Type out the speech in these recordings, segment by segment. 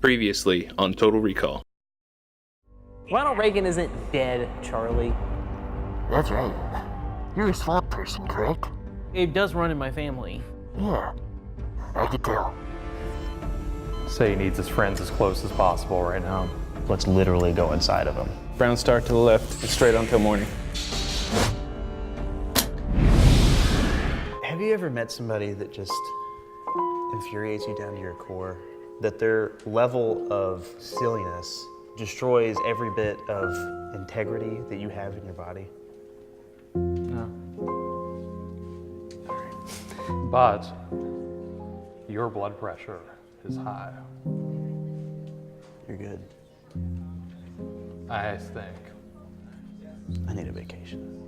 Previously on Total Recall. Ronald Reagan isn't dead, Charlie. That's right. You're a swamp person, correct? It does run in my family. Yeah, I could tell. Say he needs his friends as close as possible right now. Let's literally go inside of him. Brown star to the left, and straight on till morning. Have you ever met somebody that just infuriates you down to your core? That their level of silliness destroys every bit of integrity that you have in your body? No. But your blood pressure is high. You're good. I think. I need a vacation.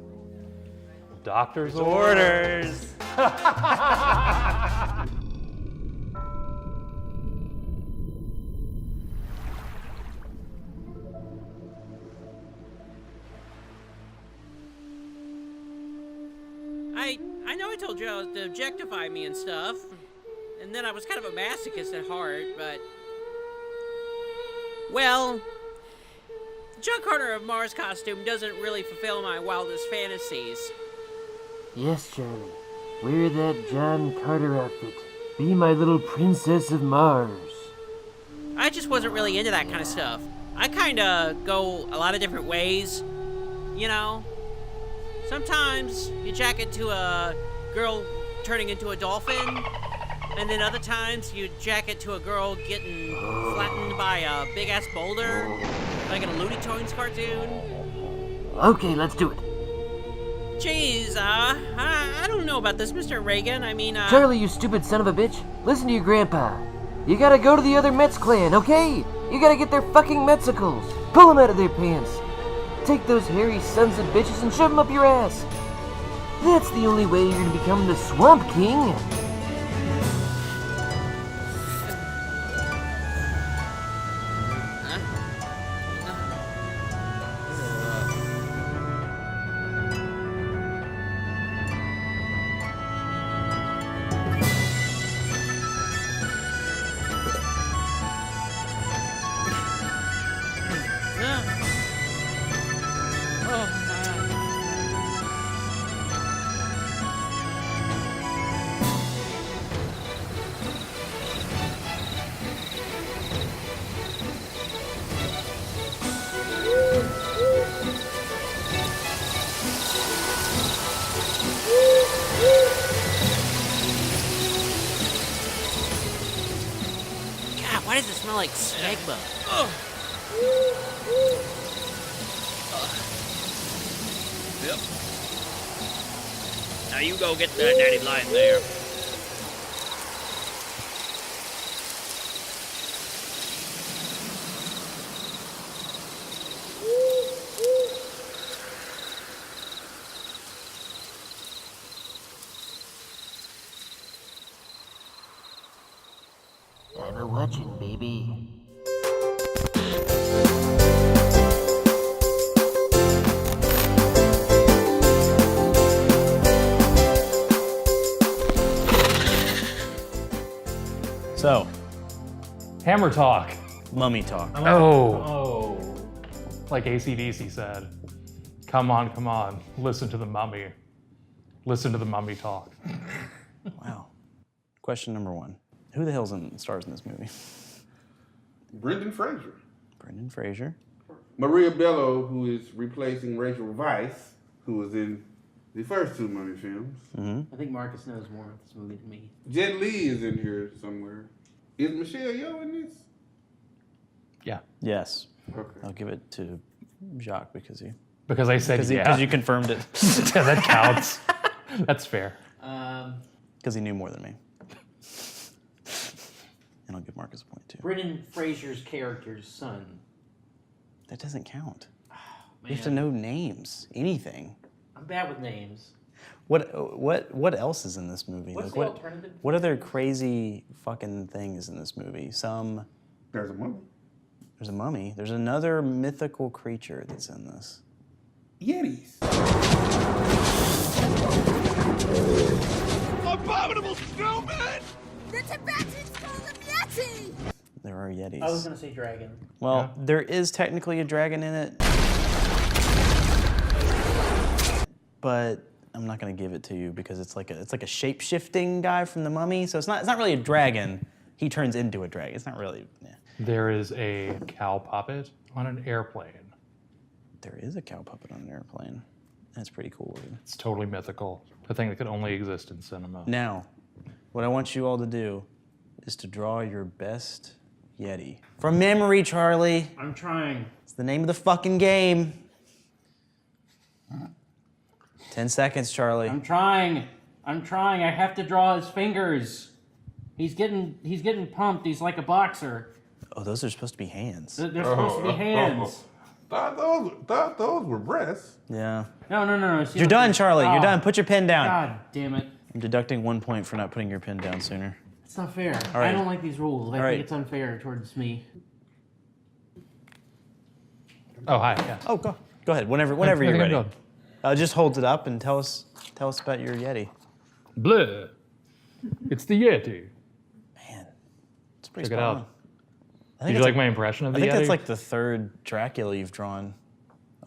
Doctor's orders. I know I told you to objectify me and stuff, and then I was kind of a masochist at heart, but... Well, the John Carter of Mars costume doesn't really fulfill my wildest fantasies. Yes, Charlie. Wear that John Carter outfit. Be my little princess of Mars. I just wasn't really into that kind of stuff. I kinda go a lot of different ways, you know? Sometimes you jacket to a girl turning into a dolphin, and then other times you jacket to a girl getting flattened by a big-ass boulder, like in a Looney Tunes cartoon. Okay, let's do it. Jeez, I don't know about this, Mr. Reagan. I mean, Charlie, you stupid son of a bitch. Listen to your grandpa. You gotta go to the other Mets clan, okay? You gotta get their fucking Metsicles. Pull them out of their pants. Take those hairy sons of bitches and shove them up your ass. That's the only way you're gonna become the Swamp King. God, why does it smell like smegma? Yep. Now you go get that natty blind there. I'm a watching, baby. So, Hammer talk. mummy talk. Oh. Like AC/DC said. Come on. Listen to the mummy. Listen to the mummy talk. Wow. Question number one. Who the hell's stars in this movie? Brendan Fraser. Brendan Fraser. Maria Bello, who is replacing Rachel Weisz, who was in the first two Mummy films. I think Marcus knows more about this movie than me. Jet Li is in here somewhere. Is Michelle Yeoh in this? Yeah. Yes. Okay. I'll give it to Jacques because he Because I said yeah. because you confirmed it. Yeah, that counts. That's fair. Because he knew more than me. And I'll give Marcus a point too. Brendan Fraser's character's son. That doesn't count. Oh, You have to know names. Anything. I'm bad with names. What else is in this movie? What's Like, the alternative? What other crazy fucking things in this movie? There's a mummy. There's a mummy. There's another mythical creature that's in this. Yetis. Abominable snowman! The Tibetans call them Yeti! There are Yetis. I was gonna say dragon. Well, there is technically a dragon in it, but I'm not gonna give it to you because it's like a shape-shifting guy from the Mummy. So it's not really a dragon. He turns into a dragon. It's not really. Yeah. There is a cow puppet on an airplane. There is a cow puppet on an airplane. That's pretty cool. Dude. It's totally mythical. A thing that could only exist in cinema. Now, what I want you all to do is to draw your best Yeti. From memory, Charlie. I'm trying. It's the name of the fucking game. 10 seconds, Charlie. I'm trying. I have to draw his fingers. He's getting pumped. He's like a boxer. Oh, those are supposed to be hands. They're supposed to be hands. Thought those were breasts. Yeah. No. You're done, Charlie. You're Oh, done. Put your pen down. God damn it. I'm deducting 1 point for not putting your pen down sooner. It's not fair. All right. I don't like these rules. I All right. think it's unfair towards me. Oh, hi. Yeah. Oh, go ahead. Whenever I you're think I'm ready. done. Just hold it up and tell us about your Yeti. Blah. It's the Yeti. Man, it's pretty Check it spot out. on. Did you like my impression of the I think Yeti? that's like the third Dracula you've drawn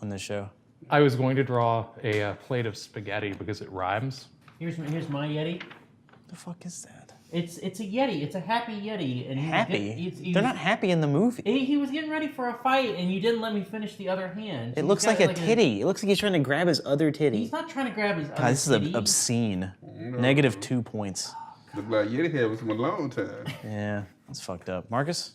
on this show. I was going to draw a plate of spaghetti because it rhymes. Here's my Yeti. What the fuck is that? It's a Yeti. It's a happy Yeti. And Happy? They're not happy in the movie. He was getting ready for a fight, and you didn't let me finish the other hand. It looks like a titty. It looks like he's trying to grab his other titty. He's not trying to grab his other God, this titty. is obscene. Negative 2 points. Look like Yeti had with him a long time. Yeah, that's fucked up. Marcus?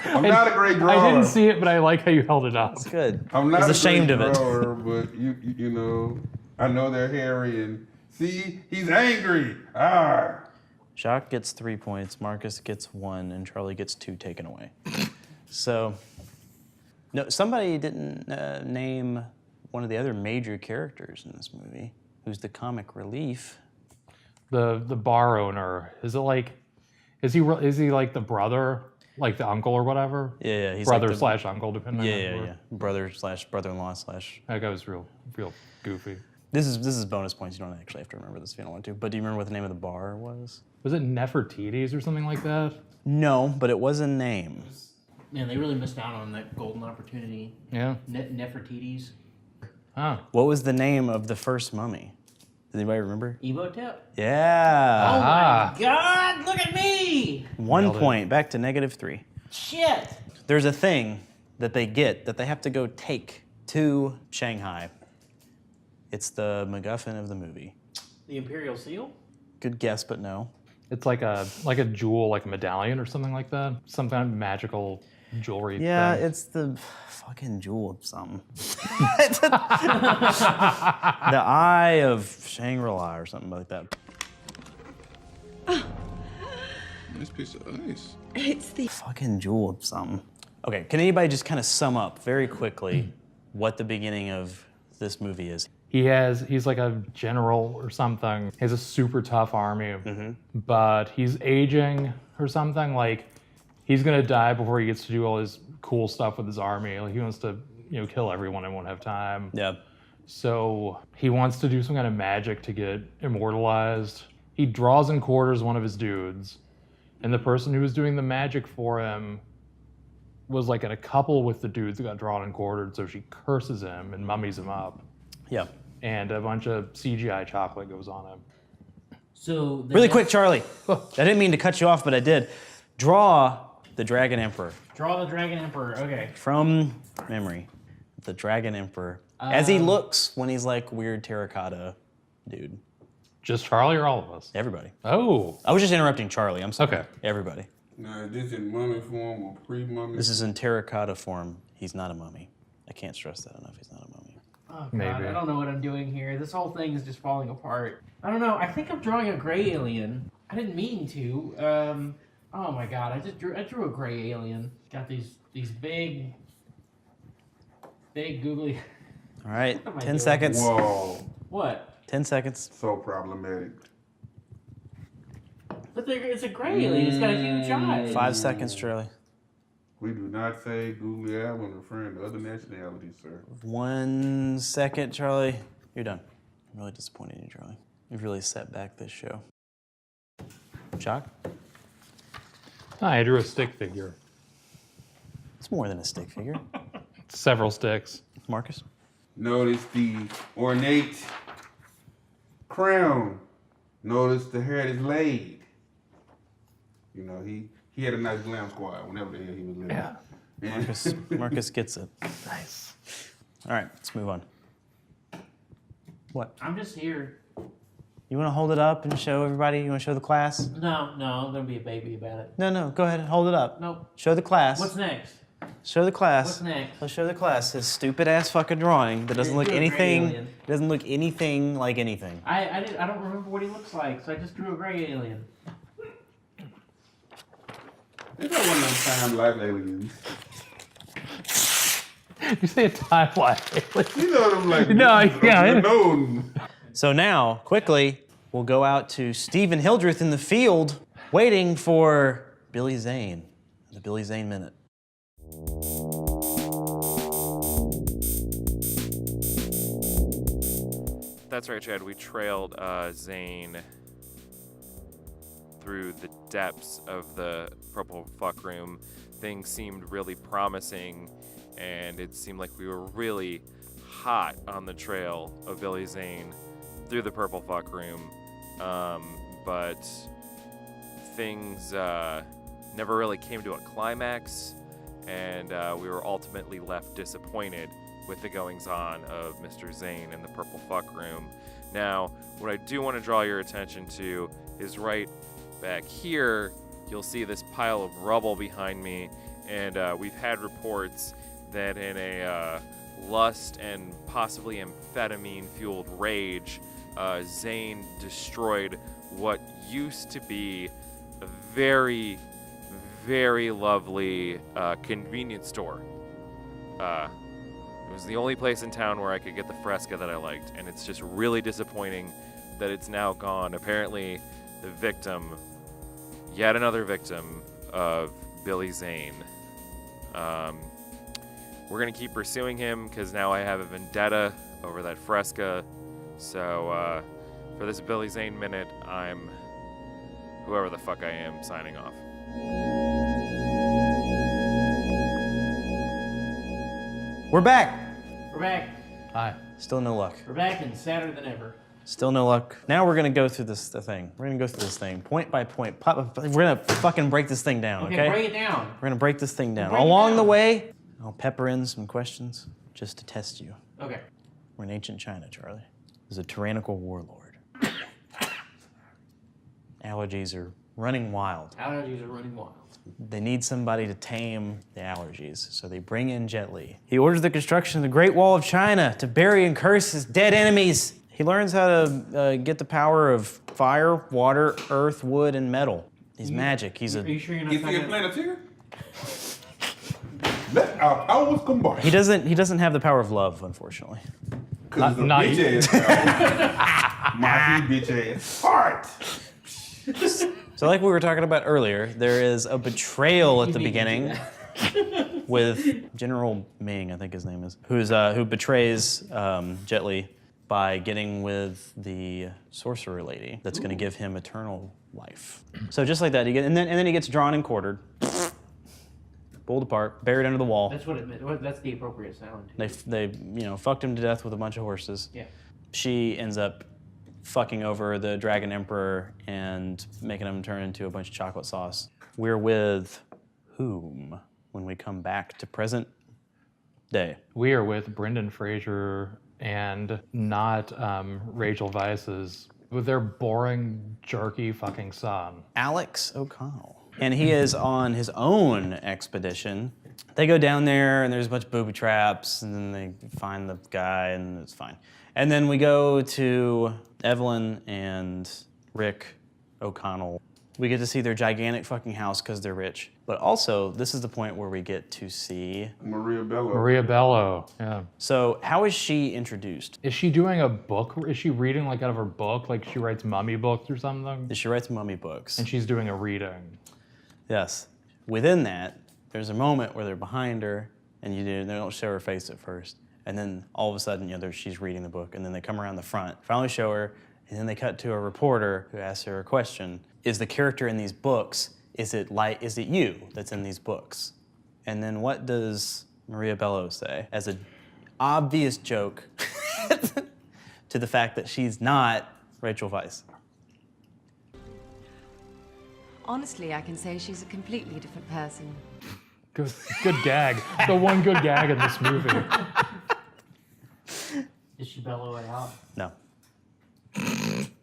I'm not a great drawer. I didn't see it, but I like how you held it up. It's good. I'm not He's a ashamed great of it. drawer, but you know, I know they're hairy and see, he's angry. Jacques gets 3 points, Marcus gets 1, and Charlie gets 2 taken away. So, no, somebody didn't name one of the other major characters in this movie, who's the comic relief. The bar owner, is he like the brother, like the uncle or whatever? Yeah, he's brother like the, / uncle, depending. Yeah. Brother / brother-in-law / That guy was real goofy. This is bonus points. You don't actually have to remember this if you don't want to. But do you remember what the name of the bar was? Was it Nefertiti's or something like that? No, but it was a name. Man, they really missed out on that golden opportunity. Yeah. Nefertiti's. Huh. What was the name of the first mummy? Does anybody remember? Evotep. Yeah. Oh Ah. my God! Look at me! 1 Nailed it. point, back to -3. Shit! There's a thing that they get that they have to go take to Shanghai. It's the MacGuffin of the movie. The Imperial Seal. Good guess, but no. It's like a jewel, like a medallion or something like that. Some kind of magical jewelry Yeah, thing. it's the fucking jewel of something. The Eye of Shangri-La or something like that. Nice piece of ice. It's the Fucking jewel of something. Okay, can anybody just kind of sum up very quickly what the beginning of this movie is? He's like a general or something. He has a super tough army, but he's aging or something. Like he's gonna die before he gets to do all his cool stuff with his army. Like he wants to, kill everyone and won't have time. Yeah. So he wants to do some kind of magic to get immortalized. He draws and quarters one of his dudes, and the person who was doing the magic for him was like in a couple with the dudes that got drawn and quartered. So she curses him and mummies him up. Yeah. And a bunch of CGI chocolate goes on him. So Really quick, Charlie. I didn't mean to cut you off, but I did. Draw the Dragon Emperor Draw the Dragon Emperor. Okay. from memory. The Dragon Emperor. As he looks when he's like weird terracotta dude. Just Charlie or all of us? Everybody. Oh. I was just interrupting Charlie. I'm sorry. Okay. Everybody. Now, is this in mummy form or pre-mummy? This is in terracotta form. He's not a mummy. I can't stress that enough. He's not a mummy. Oh God, Maybe. I don't know what I'm doing here. This whole thing is just falling apart. I don't know. I think I'm drawing a gray alien. I didn't mean to. Oh my God, I drew a gray alien. Got these big googly. All right. What am I 10 doing? seconds. Whoa, What? 10 seconds. so problematic. But it's a gray alien. It's got a huge eye. 5 seconds, Charlie. We do not say googly eye when referring to other nationalities, sir. 1 second, Charlie. You're done. I'm really disappointed in you, Charlie. You've really set back this show. Jock? I drew a stick figure. It's more than a stick figure. Several sticks. Marcus? Notice the ornate crown. Notice the hair is laid. You know, he had a nice glam squad whenever the hell he was living. Yeah. Marcus gets it. Nice. All right, let's move on. What? I'm just here. You want to hold it up and show everybody? You want to show the class? No, I'm gonna be a baby about it. No, go ahead and hold it up. Nope. Show the class. What's next? Show the class. What's next? Let's show the class his stupid ass fucking drawing that doesn't look You're a gray anything. alien. Doesn't look anything like anything. I don't remember what he looks like, so I just drew a gray alien. It's not one of them time-life aliens. You say a time-life. You know them like No, yeah. known. So now, quickly, we'll go out to Stephen Hildreth in the field, waiting for Billy Zane. The Billy Zane Minute. That's right, Chad. We trailed Zane through the depths of the purple fuck room. Things seemed really promising, and it seemed like we were really hot on the trail of Billy Zane through the purple fuck room. But things never really came to a climax, and we were ultimately left disappointed with the goings-on of Mr. Zane in the purple fuck room. Now, what I do want to draw your attention to is right back here. You'll see this pile of rubble behind me, and we've had reports that in a lust and possibly amphetamine-fueled rage, Zane destroyed what used to be a very, very lovely convenience store. It was the only place in town where I could get the fresca that I liked, and it's just really disappointing that it's now gone. Apparently, the victim, yet another victim of Billy Zane. We're gonna keep pursuing him because now I have a vendetta over that fresca. So for this Billy Zane minute, I'm whoever the fuck I am signing off. We're back. We're back. Hi. Still no luck. We're back and sadder than ever. Still no luck. Now we're gonna go through the thing. We're gonna go through this thing point by point. We're gonna fucking break this thing down, okay? Break it down. We're gonna break this thing down. Break it Along down. the way, I'll pepper in some questions just to test you. Okay. We're in ancient China, Charlie. There's a tyrannical warlord. Allergies are running wild. Allergies are running wild. They need somebody to tame the allergies, so they bring in Jet Li. He orders the construction of the Great Wall of China to bury and curse his dead enemies. He learns how to get the power of fire, water, earth, wood, and metal. He's magic. He's Are you a. sure you're not Is he a talking planeteer? Let our powers combine. He doesn't have the power of love, unfortunately. Cause the not bitch ass my bitch ass heart. So like we were talking about earlier, there is a betrayal at the beat me to beginning with General Ming, I think his name is, who betrays Jet Li by getting with the sorcerer lady that's going to give him eternal life. So just like that, and then he gets drawn and quartered, pulled apart, buried under the wall. That's what it meant. That's the appropriate sound. They fucked him to death with a bunch of horses. Yeah. She ends up fucking over the Dragon Emperor and making him turn into a bunch of chocolate sauce. We're with whom when we come back to present day? We are with Brendan Fraser and not Rachel Weisz's with their boring, jerky fucking son. Alex O'Connell. And he is on his own expedition. They go down there and there's a bunch of booby traps and then they find the guy and it's fine. And then we go to Evelyn and Rick O'Connell. We get to see their gigantic fucking house because they're rich. But also, this is the point where we get to see... Maria Bello. Maria Bello, yeah. So, how is she introduced? Is she doing a book? Is she reading like out of her book? Like she writes mummy books or something? She writes mummy books. And she's doing a reading. Yes. Within that, there's a moment where they're behind her and they don't show her face at first. And then all of a sudden, she's reading the book, and then they come around the front, finally show her, and then they cut to a reporter who asks her a question. Is the character in these books Is it you that's in these books? And then what does Maria Bello say as an obvious joke to the fact that she's not Rachel Weisz? Honestly, I can say she's a completely different person. Good gag. The one good gag in this movie. Did she bellow it out? No.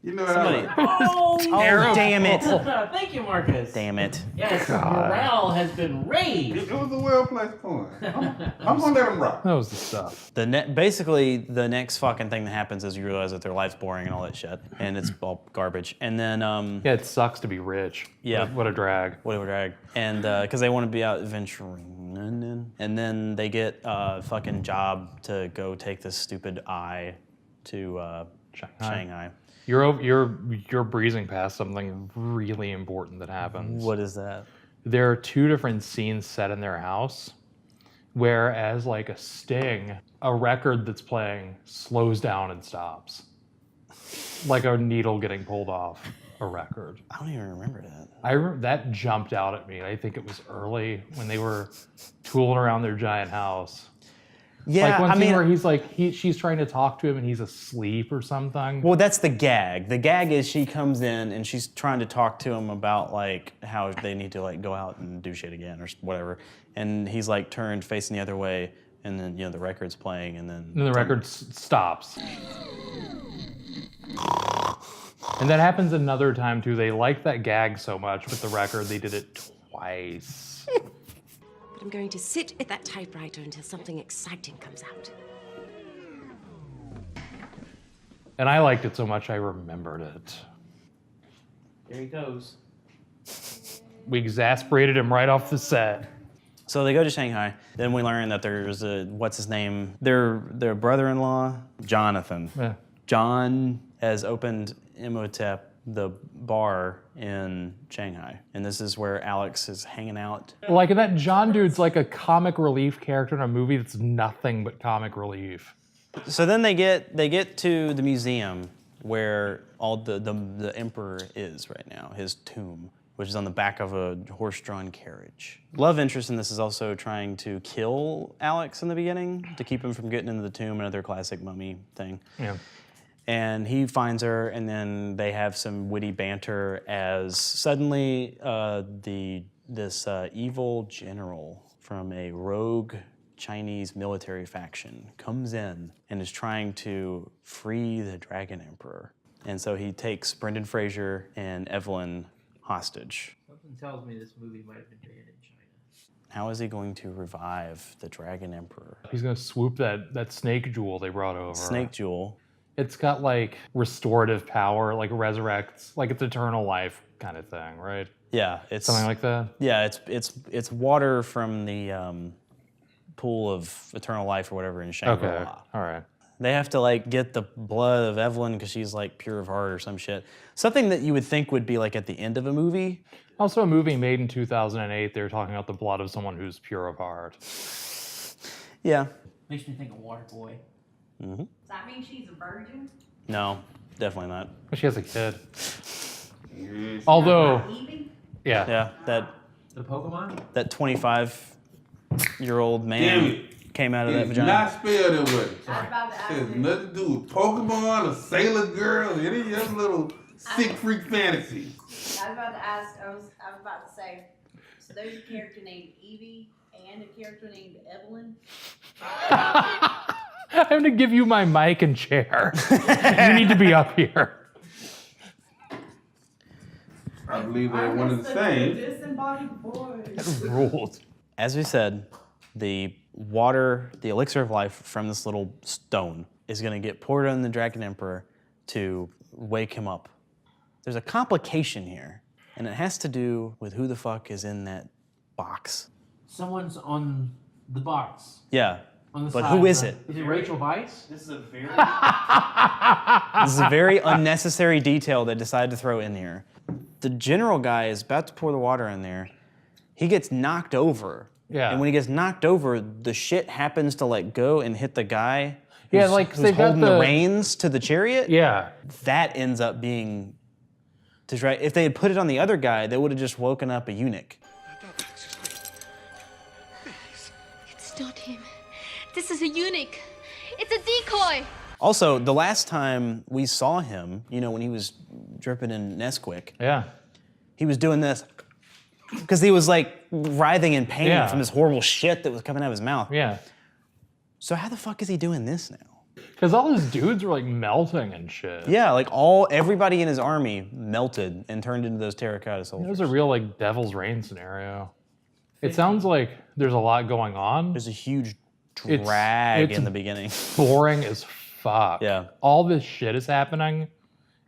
You know what Somebody. Oh, Oh, damn it. Thank you, Marcus. Damn it. Yes, morale has been raised. It was a well-placed point. I'm gonna let him rock. That was the stuff. Basically, the next fucking thing that happens is you realize that their life's boring and all that shit, and it's all garbage. And then, Yeah, it sucks to be rich. Yeah. What a drag. Whatever drag. And because they want to be out adventuring. And then they get a fucking job to go take this stupid eye to Shanghai. You're breezing past something really important that happens. What is that? There are two different scenes set in their house, whereas like a sting, a record that's playing slows down and stops. Like a needle getting pulled off a record. I don't even remember that. That jumped out at me. I think it was early when they were tooling around their giant house. Yeah, like one scene where she's trying to talk to him and he's asleep or something. Well, that's the gag. The gag is she comes in and she's trying to talk to him about like how they need to like go out and do shit again or whatever. And he's like turned facing the other way, and then the record's playing, and then the record stops. And that happens another time too. They liked that gag so much with the record, they did it twice. But I'm going to sit at that typewriter until something exciting comes out. And I liked it so much I remembered it. There he goes. We exasperated him right off the set. So they go to Shanghai. Then we learn that there's what's his name? Their brother-in-law, Jonathan. Yeah. John has opened Imhotep, the bar in Shanghai. And this is where Alex is hanging out. Like that John dude's like a comic relief character in a movie that's nothing but comic relief. So then they get to the museum where all the emperor is right now, his tomb, which is on the back of a horse-drawn carriage. Love interest in this is also trying to kill Alex in the beginning to keep him from getting into the tomb, another classic mummy thing. Yeah. And he finds her, and then they have some witty banter as suddenly this evil general from a rogue Chinese military faction comes in and is trying to free the Dragon Emperor. And so he takes Brendan Fraser and Evelyn hostage. Something tells me this movie might have been made in China. How is he going to revive the Dragon Emperor? He's gonna swoop that snake jewel they brought over. Snake jewel. It's got like restorative power, like resurrects, like it's eternal life kind of thing, right? Yeah, it's Something like that. Yeah, it's water from the pool of eternal life or whatever in Shangri-La. Okay, all right. They have to like get the blood of Evelyn because she's like pure of heart or some shit. Something that you would think would be like at the end of a movie. Also a movie made in 2008, they were talking about the blood of someone who's pure of heart. Yeah. Makes me think of Waterboy. Mm-hmm. Does that mean she's a virgin? No, definitely not. She has a kid. Although, Evie? yeah. Yeah, The Pokemon? that 25-year-old man came out of that It's vagina. not spelled that way. I was about to ask It has you. nothing to do with Pokemon or Sailor Girl or any other little sick freak fantasy. I was about to ask. I was about to say. So there's a character named Evie and a character named Evelyn. I'm gonna give you my mic and chair. You need to be up here. I believe they're one and the same. Disembodied boys. Rules. As we said, the water, the elixir of life from this little stone is going to get poured on the Dragon Emperor to wake him up. There's a complication here, and it has to do with who the fuck is in that box. Someone's on the box. Yeah, On the but side who of is the- it? Is it Rachel Weisz? This is a very This is a very unnecessary detail they decided to throw in here. The general guy is about to pour the water in there. He gets knocked over. Yeah. And when he gets knocked over, the shit happens to like go and hit the guy Yeah, who's, like, who's they've got holding the the- reins to the chariot. Yeah. That ends up being to try. If they had put it on the other guy, they would have just woken up a eunuch. It's not him. This is a eunuch. It's a decoy. Also, the last time we saw him, you know, when he was dripping in Nesquik, he was doing this because he was like writhing in pain from this horrible shit that was coming out of his mouth. Yeah. So how the fuck is he doing this now? Because all his dudes were like melting and shit. Yeah, like everybody in his army melted and turned into those terracotta soldiers. It was a real like Devil's Reign scenario. It sounds like there's a lot going on. There's a huge drag in the beginning. Boring as fuck. Yeah. All this shit is happening,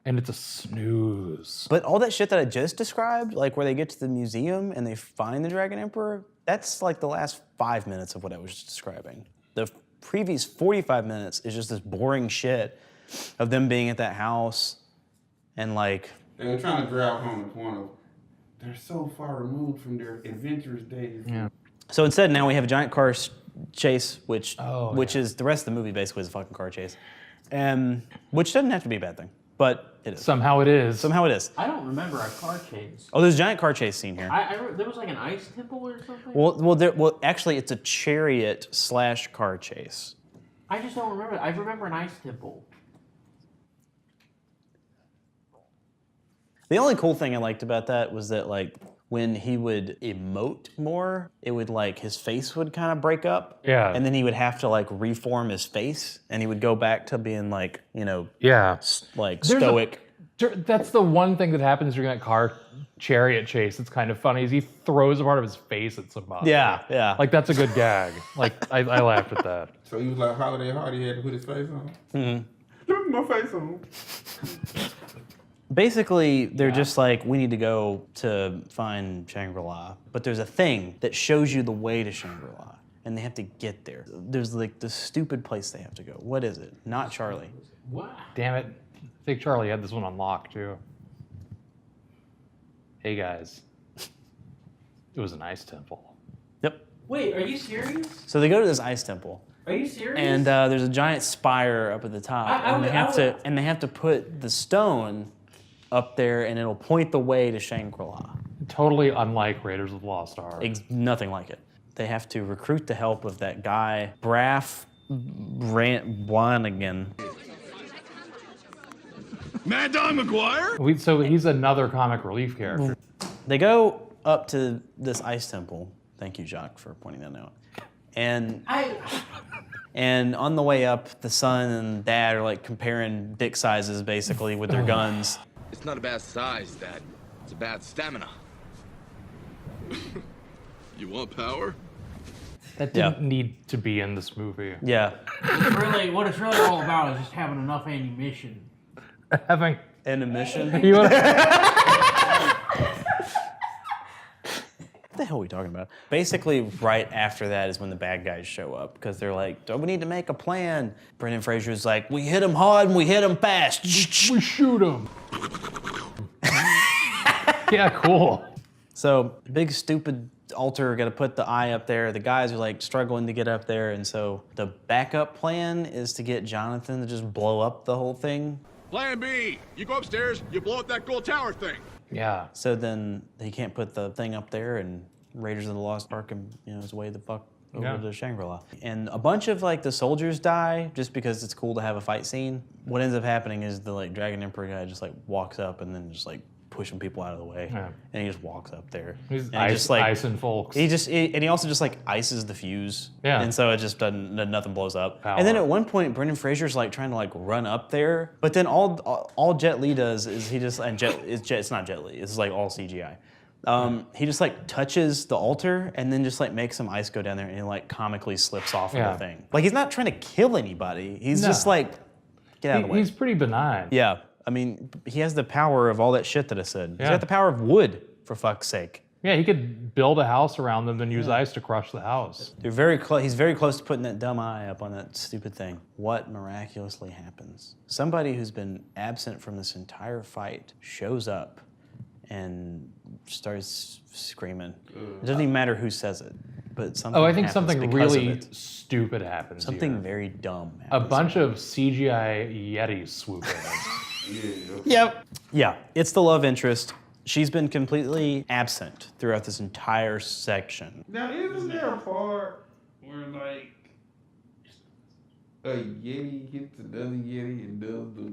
and it's a snooze. But all that shit that I just described, like where they get to the museum and they find the Dragon Emperor, that's like the last 5 minutes of what I was just describing. The previous 45 minutes is just this boring shit of them being at that house and like... They were trying to drive home the point of, they're so far removed from their adventurous days. Yeah. So instead now we have a giant car chase, which is the rest of the movie basically is a fucking car chase. Which doesn't have to be a bad thing, but it is. Somehow it is. Somehow it is. I don't remember a car chase. Oh, there's a giant car chase scene here. There was like an ice temple or something? Well, actually, it's a chariot/car chase. I just don't remember. I remember an ice temple. The only cool thing I liked about that was that, like, when he would emote more, it would, like, his face would kind of break up. Yeah. And then he would have to, like, reform his face, and he would go back to being, like, you know, like, stoic. That's the one thing that happens during that car chariot chase that's kind of funny is he throws a part of his face at somebody. Yeah. Like, that's a good gag. Like, I laughed at that. So he was like Holiday Heart, he had to put his face on. Mm-hmm. Put my face on. Basically, they're just like, we need to go to find Shangri-La. But there's a thing that shows you the way to Shangri-La, and they have to get there. There's like this stupid place they have to go. What is it? Not Charlie. What? Damn it. I think Charlie had this one on lock, too. Hey, guys. It was an ice temple. Yep. Wait, are you serious? So they go to this ice temple. Are you serious? And there's a giant spire up at the top, and they have to put the stone up there, and it'll point the way to Shangri-La. Totally unlike Raiders of the Lost Ark. Nothing like it. They have to recruit the help of that guy, Braff Branigan. Mad Dog McGuire? So he's another comic relief character. They go up to this ice temple. Thank you, Jacques, for pointing that out. And on the way up, the son and dad are like comparing dick sizes basically with their guns. It's not a bad size, Dad. It's a bad stamina. You want power? That didn't need to be in this movie. Yeah. What it's really all about is just having enough ammunition. Having ammunition? What the hell are we talking about? Basically, right after that is when the bad guys show up because they're like, "Do we need to make a plan?" Brendan Fraser's like, "We hit them hard and we hit them fast. We shoot them." Yeah, cool. So big stupid altar, got to put the eye up there. The guys are like struggling to get up there, and so the backup plan is to get Jonathan to just blow up the whole thing. Plan B. You go upstairs, you blow up that gold tower thing. Yeah. So then he can't put the thing up there, and Raiders of the Lost Ark is way the fuck over to Shangri-La. And a bunch of like the soldiers die just because it's cool to have a fight scene. What ends up happening is the like Dragon Emperor guy just like walks up and then just like pushing people out of the way, and he just walks up there. He's and just like icing folks. He also just like ices the fuse. Yeah. And so it just doesn't, nothing blows up. Power. And then at one point, Brendan Fraser's like trying to like run up there, but then all Jet Li does is he just it's not Jet Li. It's like all CGI. He just like touches the altar and then just like makes some ice go down there, and he like comically slips off of the thing. Like he's not trying to kill anybody. He's just like, get out of the way. He's pretty benign. Yeah. I mean, he has the power of all that shit that I said. Yeah. He's got the power of wood, for fuck's sake. Yeah, he could build a house around them, then use ice to crush the house. They're very close. He's very close to putting that dumb eye up on that stupid thing. What miraculously happens? Somebody who's been absent from this entire fight shows up and starts screaming. It doesn't even matter who says it, but something. I think happens something because of really it. stupid happens. Something here. very dumb. A bunch of CGI Yetis swoop in. Yep. Yeah, it's the love interest. She's been completely absent throughout this entire section. Now, isn't there a part where, like, a Yeti hits another Yeti and does the...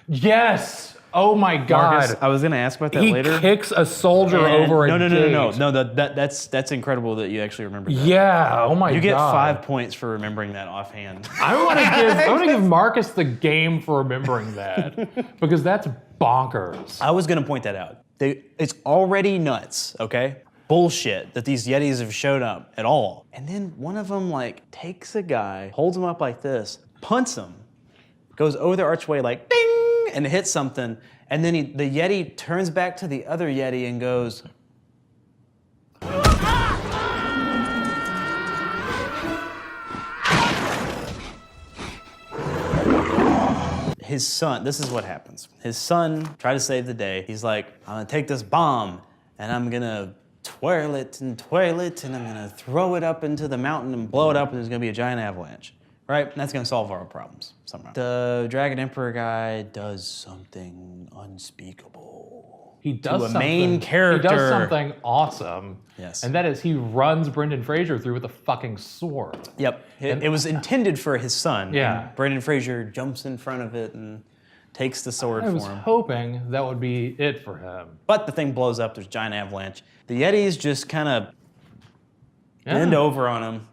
Yes! Oh my God. Marcus, I was gonna ask about that he later. He kicks a soldier over a gate. No, that's incredible that you actually remember that. Yeah, oh my God. You get 5 points for remembering that offhand. I want to give Marcus the game for remembering that because that's bonkers. I was gonna point that out. It's already nuts, okay? Bullshit that these Yetis have showed up at all. And then one of them like takes a guy, holds him up like this, punts him, goes over the archway like ding, and hits something, and then the Yeti turns back to the other Yeti and goes, his son, this is what happens. His son tried to save the day. He's like, I'm gonna take this bomb and I'm gonna twirl it, and I'm gonna throw it up into the mountain and blow it up, and there's gonna be a giant avalanche. Right? And that's gonna solve our problems somehow. The Dragon Emperor guy does something unspeakable. He does to a main character. He does something awesome. Yes. And that is he runs Brendan Fraser through with a fucking sword. Yep. It was intended for his son. Yeah. And Brendan Fraser jumps in front of it and takes the sword I for was him. hoping that would be it for him. But the thing blows up, there's a giant avalanche. The Yetis just kind of bend over on him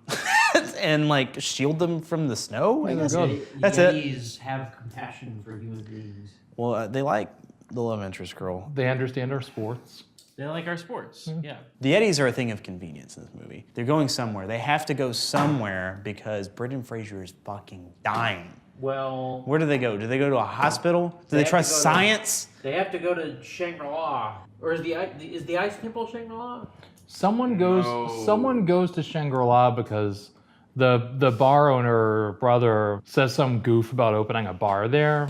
and like shield them from the snow, I guess. That's it. Yetis have compassion for human beings. Well, they like the love interest girl. They understand our sports. They like our sports, yeah. The Yetis are a thing of convenience in this movie. They're going somewhere. They have to go somewhere because Brendan Fraser is fucking dying. Well... Where do they go? Do they go to a hospital? Do they trust science? They have to go to Shangri-La. Or is the Ice Temple Shangri-La? Someone goes to Shangri-La because the bar owner brother says some goof about opening a bar there.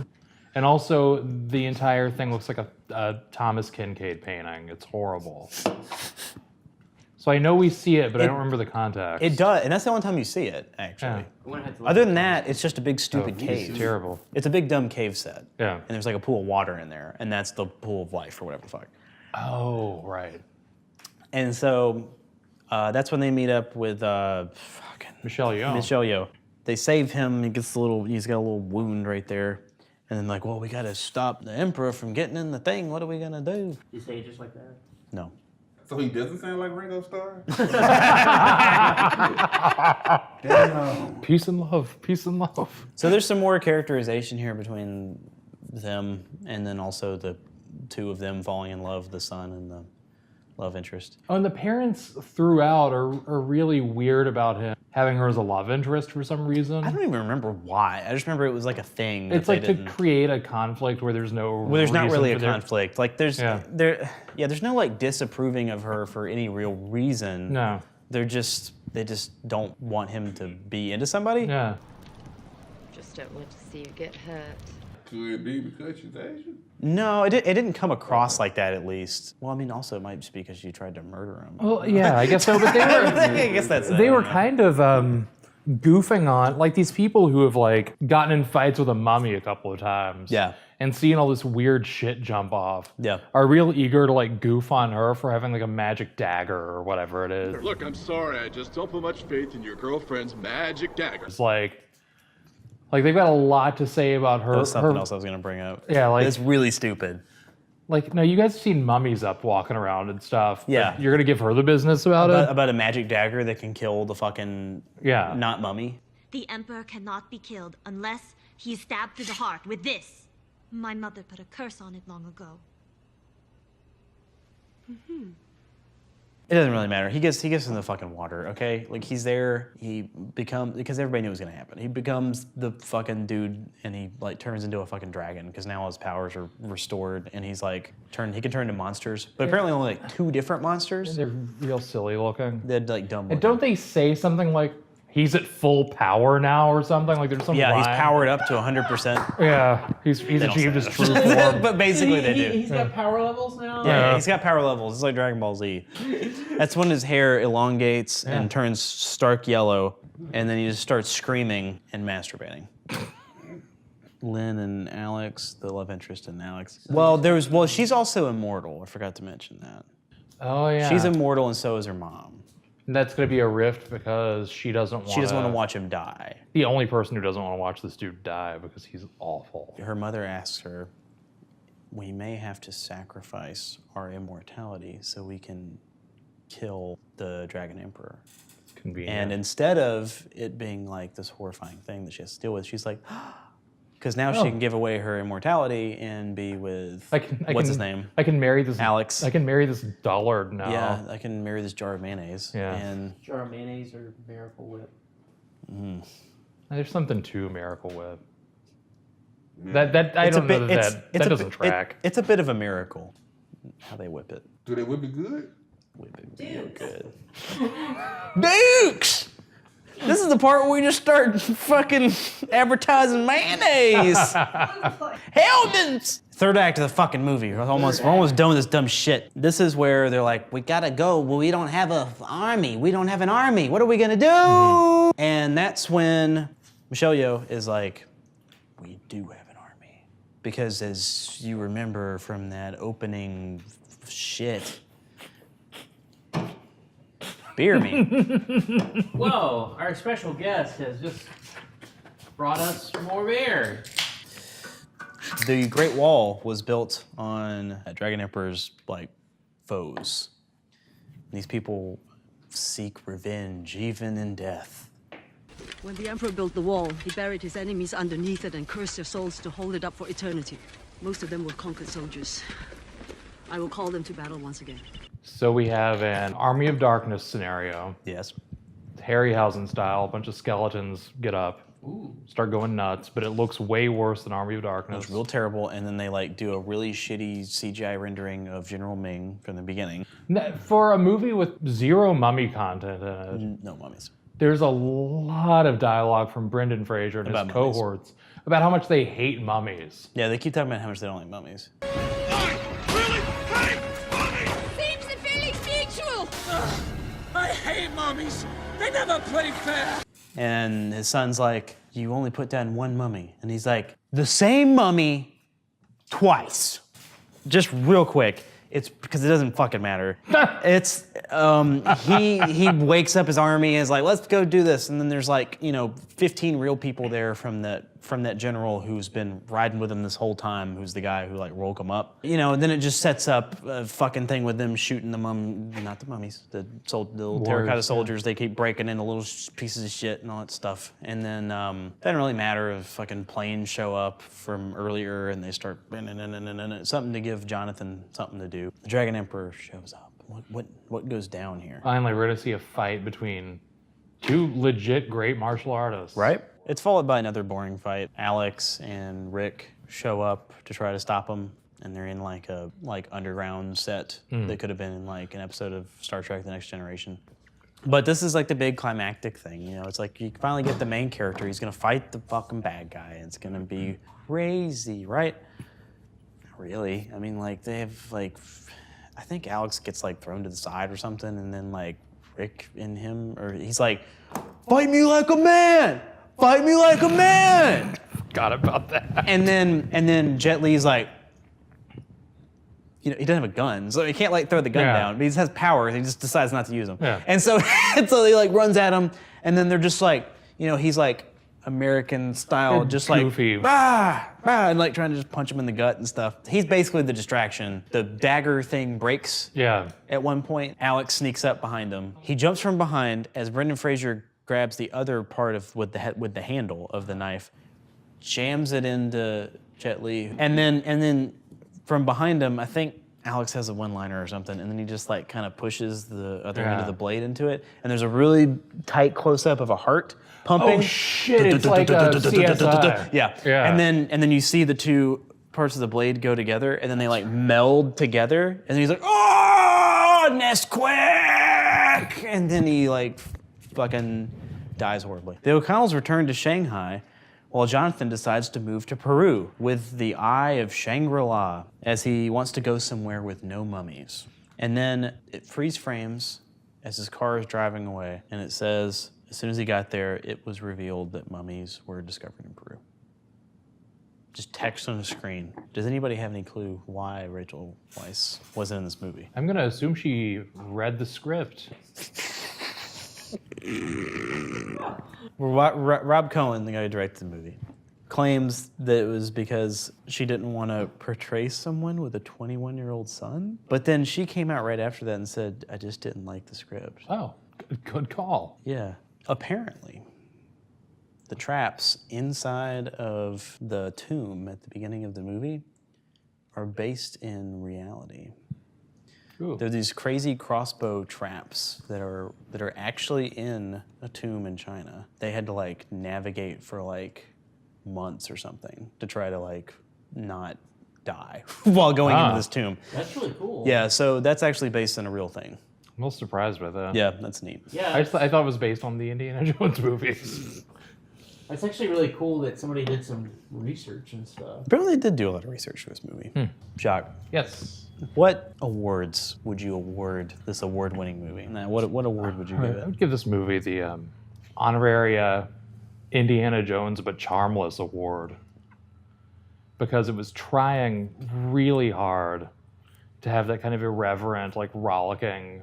And also, the entire thing looks like a Thomas Kincaid painting. It's horrible. So I know we see it, but I don't remember the context. It does, and that's the only time you see it, actually. Yeah. Other than that, it's just a big stupid cave. It's terrible. It's a big dumb cave set. Yeah. And there's like a pool of water in there, and that's the pool of life or whatever the fuck. Oh, right. And so that's when they meet up with Michelle Yeoh. Michelle Yeoh. They save him. He's got a little wound right there. And then like, well, we gotta stop the Emperor from getting in the thing. What are we gonna do? You say it just like that? No. So he doesn't sound like Ringo Starr? Damn. Peace and love. Peace and love. So there's some more characterization here between them, and then also the two of them falling in love, the son and the love interest. Oh, and the parents throughout are really weird about him having her as a love interest for some reason. I don't even remember why. I just remember it was like a thing. It's like to create a conflict where there's no Well, there's not really a reason for conflict. Like there's there's no like disapproving of her for any real reason. No. They just don't want him to be into somebody. Yeah. Just don't want to see you get hurt. Could it be because she's Asian? No, it didn't come across like that at least. Well, I mean, also it might just be because you tried to murder him. Well, yeah, I guess so. But they were, I guess that's it. They were kind of goofing on, like these people who have like gotten in fights with a mummy a couple of times. Yeah. And seeing all this weird shit jump off. Yeah. Are real eager to like goof on her for having like a magic dagger or whatever it is. Look, I'm sorry. I just don't put much faith in your girlfriend's magic dagger. It's like they've got a lot to say about her. That was something else I was gonna bring up. Yeah, like it's really stupid. Like, no, you guys have seen mummies up walking around and stuff. Yeah. You're gonna give her the business about it? About a magic dagger that can kill the fucking not mummy. The Emperor cannot be killed unless he is stabbed through the heart with this. My mother put a curse on it long ago. It doesn't really matter. He gets in the fucking water, okay? Like he's there, because everybody knew it was gonna happen. He becomes the fucking dude and he like turns into a fucking dragon because now his powers are restored and he's like he can turn into monsters. But apparently only like 2 different monsters. They're real silly looking. They're like dumb looking. And don't they say something like he's at full power now or something? Like there's some Yeah, he's line. powered up to 100%. Yeah, he's achieved his true form. But basically they do. He's got power levels now? Yeah, he's got power levels. It's like Dragon Ball Z. That's when his hair elongates and turns stark yellow, and then he just starts screaming and masturbating. Lynn and Alex, the love interest in Alex. Well, she's also immortal. I forgot to mention that. Oh yeah. She's immortal, and so is her mom. That's going to be a rift because she doesn't want. She doesn't want to watch him die. The only person who doesn't want to watch this dude die because he's awful. Her mother asks her, "We may have to sacrifice our immortality so we can kill the Dragon Emperor." Convenient. And instead of it being like this horrifying thing that she has to deal with, she's like, because now she can give away her immortality and be with, what's his name? I can marry this... Alex. I can marry this dullard now. Yeah, I can marry this jar of mayonnaise. Yeah. And Jar of mayonnaise or Miracle Whip. There's something to Miracle Whip. That I don't know that doesn't track. It's a bit of a miracle how they whip it. Do they whip it good? Whip it real good. Dukes! This is the part where we just start fucking advertising mayonnaise. Hellmans! Third act of the fucking movie. We're almost done with this dumb shit. This is where they're like, we gotta go. Well, we don't have an army. We don't have an army. What are we gonna do? And that's when Michelle Yeoh is like, we do have an army. Because as you remember from that opening shit, beer me. Whoa, our special guest has just brought us more beer. The Great Wall was built on Dragon Emperor's foes. These people seek revenge even in death. When the Emperor built the wall, he buried his enemies underneath it and cursed their souls to hold it up for eternity. Most of them were conquered soldiers. I will call them to battle once again. So we have an Army of Darkness scenario. Yes. Harryhausen style, a bunch of skeletons get up, start going nuts, but it looks way worse than Army of Darkness. It's real terrible, and then they do a really shitty CGI rendering of General Ming from the beginning. For a movie with zero mummy content in it. No mummies. There's a lot of dialogue from Brendan Fraser and his cohorts about how much they hate mummies. Yeah, they keep talking about how much they don't like mummies. I hate mummies. They never play fair. And his son's like, you only put down one mummy. And he's like, the same mummy twice. Just real quick. It's because it doesn't fucking matter. It's, he wakes up his army and is like, let's go do this. And then there's 15 real people there from that general who's been riding with him this whole time, who's the guy who woke him up. And then it just sets up a fucking thing with them shooting the not the mummies, the little terracotta soldiers. They keep breaking into little pieces of shit and all that stuff. And then doesn't really matter if fucking planes show up from earlier and they start something to give Jonathan something to do. The Dragon Emperor shows up. What goes down here? Finally, we're gonna see a fight between two legit great martial artists. Right? It's followed by another boring fight. Alex and Rick show up to try to stop them, and they're in a underground set that could have been in an episode of Star Trek: The Next Generation. But this is the big climactic thing, It's you finally get the main character. He's gonna fight the fucking bad guy. It's gonna be crazy, right? Not really. I mean, they have I think Alex gets thrown to the side or something, and then Rick and him, or he's like, fight me like a man! Fight me like a man! Forgot about that. And then Jet Li's he doesn't have a gun, so he can't throw the gun down, but he just has power, and he just decides not to use them. Yeah. And so he runs at him, and then they're just he's American style, They're just goofy. and trying to just punch him in the gut and stuff. He's basically the distraction. The dagger thing breaks. Yeah. At one point, Alex sneaks up behind him. He jumps from behind as Brendan Fraser grabs the other part with the handle of the knife, jams it into Jet Li, and then from behind him, I think Alex has a one-liner or something, and then he just kind of pushes the other end of the blade into it, and there's a really tight close-up of a heart pumping. Oh shit! It's like a CSI. Yeah. Yeah. And then you see the two parts of the blade go together, and then they meld together, and then he's like, oh, Nesquik! And then he fucking dies horribly. The O'Connells return to Shanghai, while Jonathan decides to move to Peru with the Eye of Shangri-La, as he wants to go somewhere with no mummies. And then it freeze frames as his car is driving away, and it says, as soon as he got there, it was revealed that mummies were discovered in Peru. just text on the screen. Does anybody have any clue why Rachel Weisz wasn't in this movie? I'm gonna assume she read the script. Rob Cohen, the guy who directed the movie, claims that it was because she didn't want to portray someone with a 21-year-old son. But then she came out right after that and said, I just didn't like the script. Oh, good call. Yeah. Apparently, the traps inside of the tomb at the beginning of the movie are based in reality. Ooh. They're these crazy crossbow traps that are actually in a tomb in China. They had to like navigate for like months or something to try to like not die while going into this tomb. That's really cool. Yeah, so that's actually based on a real thing. I'm a little surprised by that. Yeah, that's neat. Yeah. I thought it was based on the Indiana Jones movies. It's actually really cool that somebody did some research and stuff. Apparently, they did do a lot of research for this movie. Jacques. Yes. What awards would you award this award-winning movie? Now, what award would you give I it? would give this movie the honorary Indiana Jones but Charmless award, because it was trying really hard to have that kind of irreverent, like rollicking,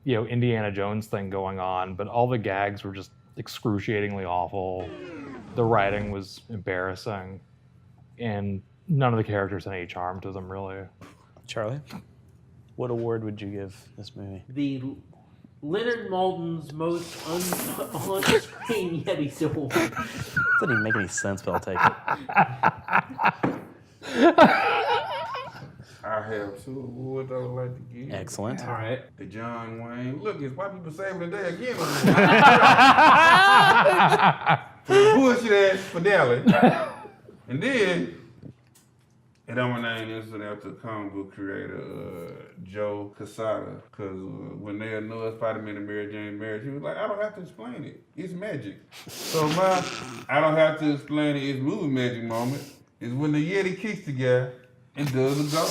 Indiana Jones thing going on, but all the gags were just excruciatingly awful. The writing was embarrassing, and none of the characters had any charm to them, really. Charlie, what award would you give this movie? The Leonard Maltin's most on-screen Yeti Award. Doesn't even make any sense, but I'll take it. I have two awards I would like to give. Excellent. All right. The John Wayne. Look, it's white people saving the day again. For the bullshit ass finale. And then, and I'm gonna name this one after comic book creator Joe Quesada, because when they annoyed Spider-Man and Mary Jane marriage, he was like, I don't have to explain it. It's magic. So my I don't have to explain it, it's movie magic moment is when the Yeti kicks the guy and does a goal.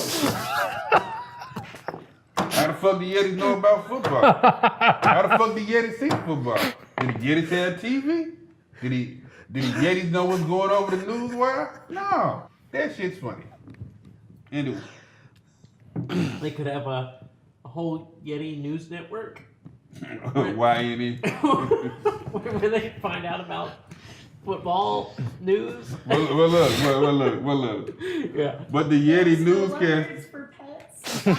How the fuck the Yetis know about football? How the fuck the Yetis see football? Did the Yetis have TV? Did the Yetis know what's going over the news wire? No. That shit's funny. Anyway. They could have a whole Yeti news network. Why ain't it? Where they find out about football news. Well, look. Yeah. But the Yeti newscast. But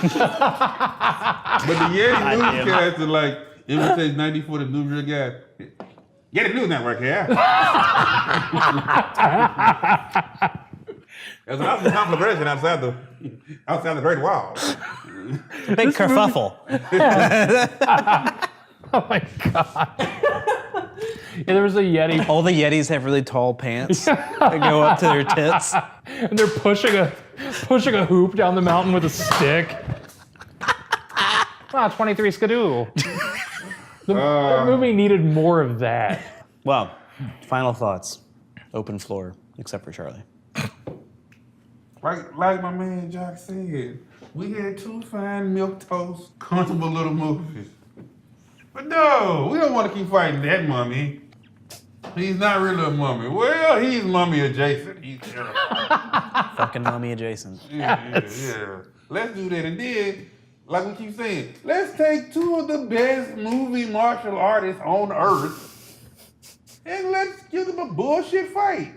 the Yeti newscast is like, if it says 94 the news guy. Yeti News Network here. There's an awesome conflagration outside the Great Wall. Big kerfuffle. Oh my god. Yeah, there was a Yeti. All the Yetis have really tall pants that go up to their tits. And they're pushing a hoop down the mountain with a stick. 23 skidoo. The movie needed more of that. Well, final thoughts. Open floor, except for Charlie. Like my man Jock said, we had two fine milquetoast, comfortable little movies. But no, we don't want to keep fighting that mummy. He's not really a mummy. Well, he's mummy adjacent. He's Fucking mummy adjacent. Yeah. Let's do that. And then, like we keep saying, let's take two of the best movie martial artists on earth and let's give them a bullshit fight.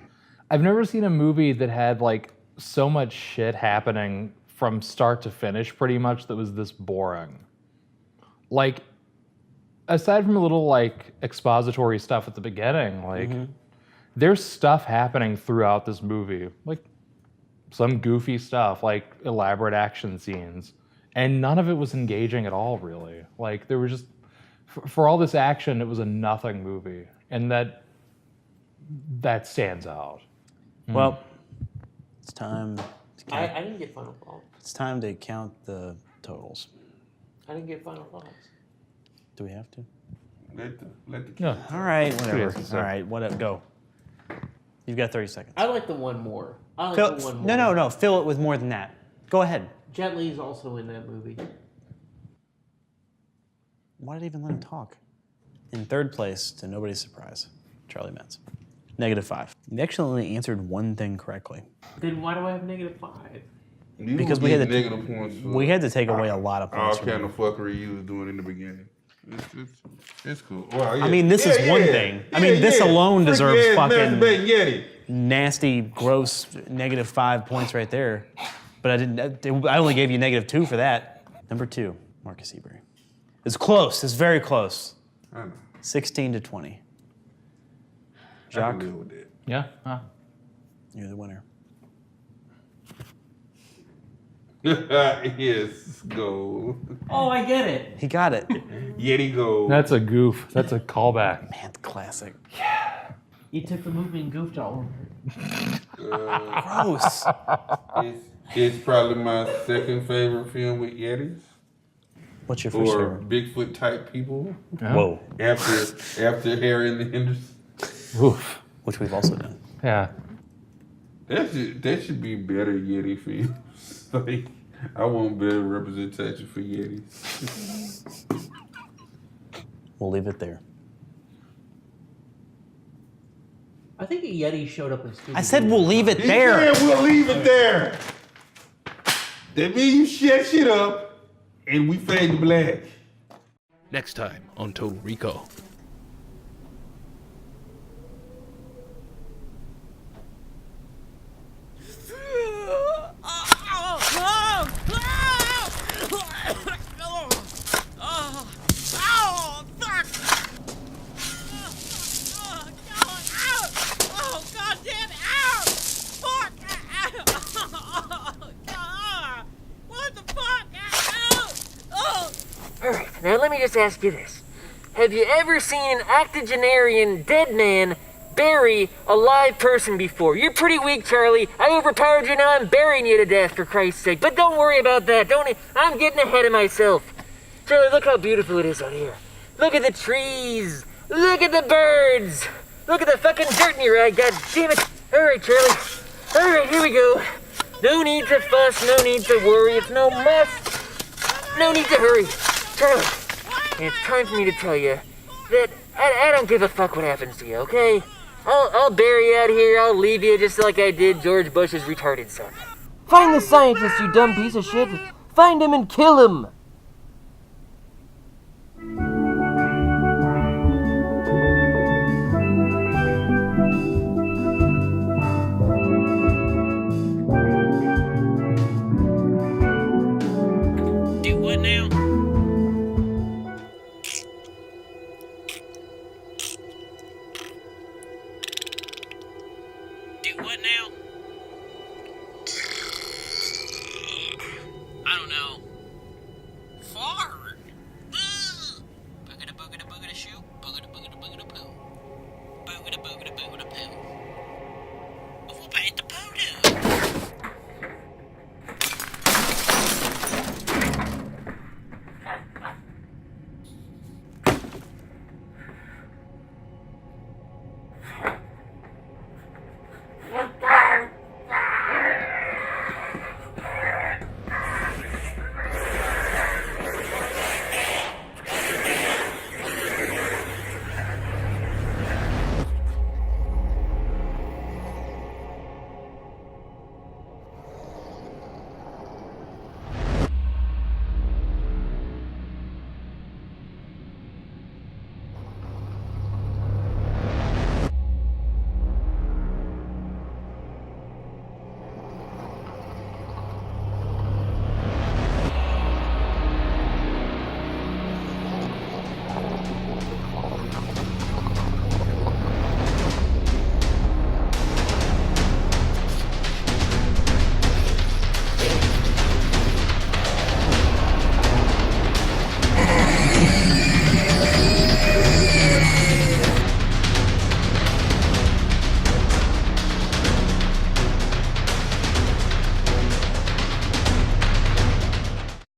I've never seen a movie that had like so much shit happening from start to finish pretty much that was this boring. Like, aside from a little like expository stuff at the beginning, like there's stuff happening throughout this movie, like some goofy stuff, like elaborate action scenes, and none of it was engaging at all, really. Like there was just, for all this action, it was a nothing movie, and that stands out. Well, it's time to I count. didn't get final thoughts. It's time to count the totals. I didn't get final thoughts. Do we have to? Let the Yeah. All right, whatever. Yes, All right, whatever. Go. You've got 30 seconds. I like the one more. The one more. No. Fill it with more than that. Go ahead. Jet Li's also in that movie. Why did I even let him talk? In third place, to nobody's surprise, Charlie Metz. -5. You actually only answered one thing correctly. Then why do I have -5? Because we had to negative points. We had to take away a lot of points. All kind of fuckery you was doing in the beginning. It's cool. Well, yeah. I mean, this is one thing. I mean, this alone deserves fucking Yeti. nasty, gross -5 points right there. But I only gave you -2 for that. Number 2, Marcus Ebery. It's close. It's very close. I know. 16 to 20. I Jacques, can deal with that. Yeah. you're the winner. Yes, go. Oh, I get it. He got it. Yeti go. That's a goof. That's a callback. Man, classic. You took the movie and goofed all over. Gross. It's probably my second favorite film with Yetis. What's your first Or favorite? Bigfoot type people. Yeah. Whoa. After Harry and the Hendersons. Oof. Which we've also done. Yeah. That should be better Yeti films. Like, I want better representation for Yetis. We'll leave it there. I think a Yeti showed up in Scooby-Doo. I said we'll leave it He there. said we'll leave it there. That means you shut shit up and we fade to black. Next time on Total Recall. Alright, now let me just ask you this. Have you ever seen an octogenarian dead man bury a live person before? You're pretty weak, Charlie. I overpowered you, now I'm burying you to death, for Christ's sake. But don't worry about that. I'm getting ahead of myself. Charlie, look how beautiful it is out here. Look at the trees. Look at the birds. Look at the fucking dirt in your eye, god damn it. Alright, Charlie. Alright, here we go. No need to fuss, no need to worry. It's no must. No need to hurry. Charlie, it's time for me to tell you that I don't give a fuck what happens to you, okay? I'll bury you out here, I'll leave you just like I did George Bush's retarded son. Find the scientist, you dumb piece of shit. Find him and kill him. Do what now? Do what now? I don't know. Fart. Boogada boogada boogada shoo. Boogada boogada boogada poo. Boogada boogada boogada poo. Whoop at the poo.